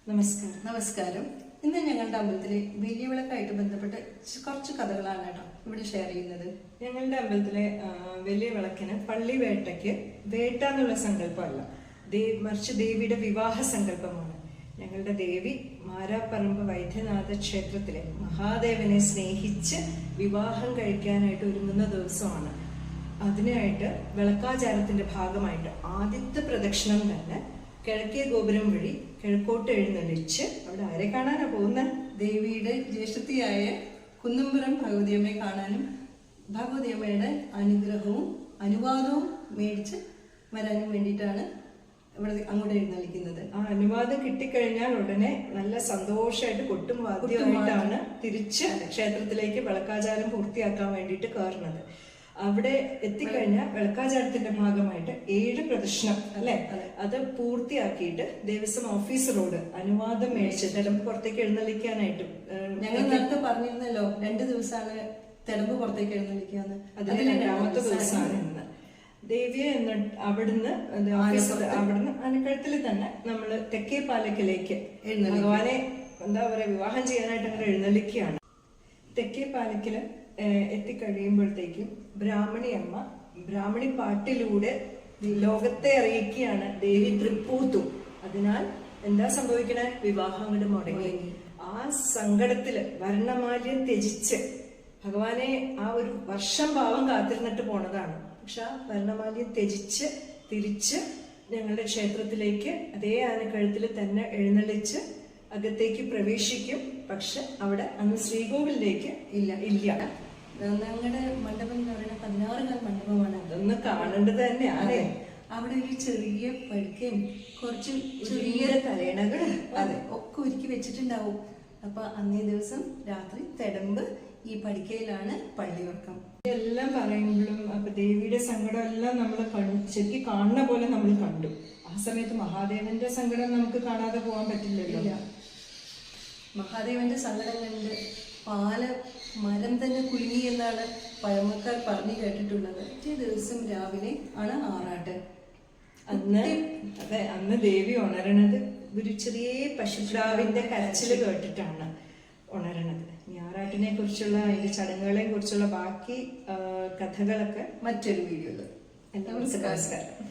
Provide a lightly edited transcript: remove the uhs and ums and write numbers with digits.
നമസ്കാരം. ഇന്ന് ഞങ്ങളുടെ അമ്പലത്തിലെ വലിയ വിളക്കായിട്ട് ബന്ധപ്പെട്ട് കുറച്ച് കഥകളാണ് കേട്ടോ ഇവിടെ ഷെയർ ചെയ്യുന്നത്. ഞങ്ങളുടെ അമ്പലത്തിലെ വലിയ വിളക്കിന് പള്ളി വേട്ടയ്ക്ക് വേട്ട എന്നുള്ള സങ്കല്പമല്ല, മറിച്ച് ദേവിയുടെ വിവാഹ സങ്കല്പമാണ്. ഞങ്ങളുടെ ദേവി മാരാപ്പറമ്പ് വൈദ്യനാഥ ക്ഷേത്രത്തിലെ മഹാദേവനെ സ്നേഹിച്ച് വിവാഹം കഴിക്കാനായിട്ട് ഒരുങ്ങുന്ന ദിവസമാണ്. അതിനായിട്ട് വിളക്കാചാരത്തിന്റെ ഭാഗമായിട്ട് ആദ്യത്തെ പ്രദക്ഷിണം തന്നെ കിഴക്കേ ഗോപുരം വഴി കിഴക്കോട്ട് എഴുന്നള്ളിച്ച് അവിടെ ആരെ കാണാനാ പോകുന്നത്? ദേവിയുടെ ജ്യേഷ്ഠത്തിയായ കുന്നുംപുരം ഭഗവതിയമ്മയെ കാണാനും ഭഗവതിയമ്മയുടെ അനുഗ്രഹവും അനുവാദവും മേടിച്ച് വരാനും വേണ്ടിയിട്ടാണ് ഇവിടെ അങ്ങോട്ട് എഴുന്നള്ളിക്കുന്നത്. ആ അനുവാദം കിട്ടിക്കഴിഞ്ഞാൽ ഉടനെ നല്ല സന്തോഷമായിട്ട് കൊട്ടും വാദ്യമായിട്ടാണ് തിരിച്ച് ക്ഷേത്രത്തിലേക്ക് വിളക്കാചാരം പൂർത്തിയാക്കാൻ വേണ്ടിയിട്ട് കയറുന്നത്. അവിടെ എത്തിക്കഴിഞ്ഞാൽ വിളക്കാചാരത്തിന്റെ ഭാഗമായിട്ട് 7 പ്രദക്ഷിണം അല്ലെ, അത് പൂർത്തിയാക്കിയിട്ട് ദേവസ്വം ഓഫീസറോട് അനുവാദം മേടിച്ച് തിടമ്പ് പുറത്തേക്ക് എഴുന്നള്ളിക്കാനായിട്ട് ഞങ്ങൾ നേരത്തെ പറഞ്ഞിരുന്നല്ലോ 2 ദിവസമാണ് തിടമ്പ് പുറത്തേക്ക് എഴുന്നള്ളിക്കാന്ന്. അതിൽ 2ാമത്തെ ദിവസമാണ് ഇന്ന്. ദേവിയെ അവിടുന്ന് അനക്കഴുത്തിൽ തന്നെ നമ്മള് തെക്കേ പാലക്കിലേക്ക് ഭഗവാനെ എന്താ പറയാ വിവാഹം ചെയ്യാനായിട്ട് അങ്ങനെ എഴുന്നള്ളിക്കുകയാണ്. തെക്കേ പാലക്കില് എത്തിക്കഴിയുമ്പോഴത്തേക്കും ബ്രാഹ്മണി പാട്ടിലൂടെ ലോകത്തെ അറിയിക്കുകയാണ് ദേവി തൃപ്പൂത്തു. അതിനാൽ എന്താ സംഭവിക്കണേ? വിവാഹം അങ്ങോട്ട് മുടങ്ങി. ആ സങ്കടത്തില് വർണ്ണമാല്യം ത്യജിച്ച് ഭഗവാനെ ആ ഒരു വർഷം ഭാവം കാത്തിരുന്നിട്ട് പോണതാണ്. പക്ഷെ ആ വർണ്ണമാല്യം ത്യജിച്ച് തിരിച്ച് ഞങ്ങളുടെ ക്ഷേത്രത്തിലേക്ക് അതേ ആനക്കഴുത്തിൽ തന്നെ എഴുന്നള്ളിച്ച് അകത്തേക്ക് പ്രവേശിക്കും. പക്ഷെ അവിടെ അന്ന് ശ്രീകോവിലേക്ക് ഇല്ല. ഞങ്ങളുടെ മണ്ഡപം എന്ന് പറയുന്നത് 16 കാൽ മണ്ഡപമാണ്. അതൊന്ന് കാണേണ്ടത് തന്നെയാണ്. അവിടെ ഒരു ചെറിയ പടുക്കയും കുറച്ച് ചെറിയ തലേണകൾ ഒക്കെ ഒരുക്കി വെച്ചിട്ടുണ്ടാവും. അപ്പൊ അന്നേ ദിവസം രാത്രി തിടമ്പ് ഈ പടുക്കയിലാണ് പള്ളിവർക്കം. എല്ലാം പറയുമ്പോഴും അപ്പൊ ദേവിയുടെ സങ്കടം എല്ലാം നമ്മൾ ശരിക്കും കാണുന്ന പോലെ നമ്മൾ കണ്ടു. ആ സമയത്ത് മഹാദേവന്റെ സങ്കടം നമുക്ക് കാണാതെ പോകാൻ പറ്റില്ലല്ലോ. മഹാദേവന്റെ സങ്കടം കണ്ട് മരം തന്നെ കുലുങ്ങി എന്നാണ് പഴമക്കാർ പറഞ്ഞു കേട്ടിട്ടുള്ളത്. ഈ ദിവസം രാവിലെ ആണ് ആറാട്ട്. അന്ന് ദേവി ഉണരണത് ഒരു ചെറിയ പശുപ്രാവിന്റെ കരച്ചില് കേട്ടിട്ടാണ് ഉണരണത്. ഞാറാട്ടിനെ കുറിച്ചുള്ള അതിന്റെ ചടങ്ങുകളെ കുറിച്ചുള്ള ബാക്കി കഥകളൊക്കെ മറ്റൊരു വീഡിയോയില്. നമസ്കാരം.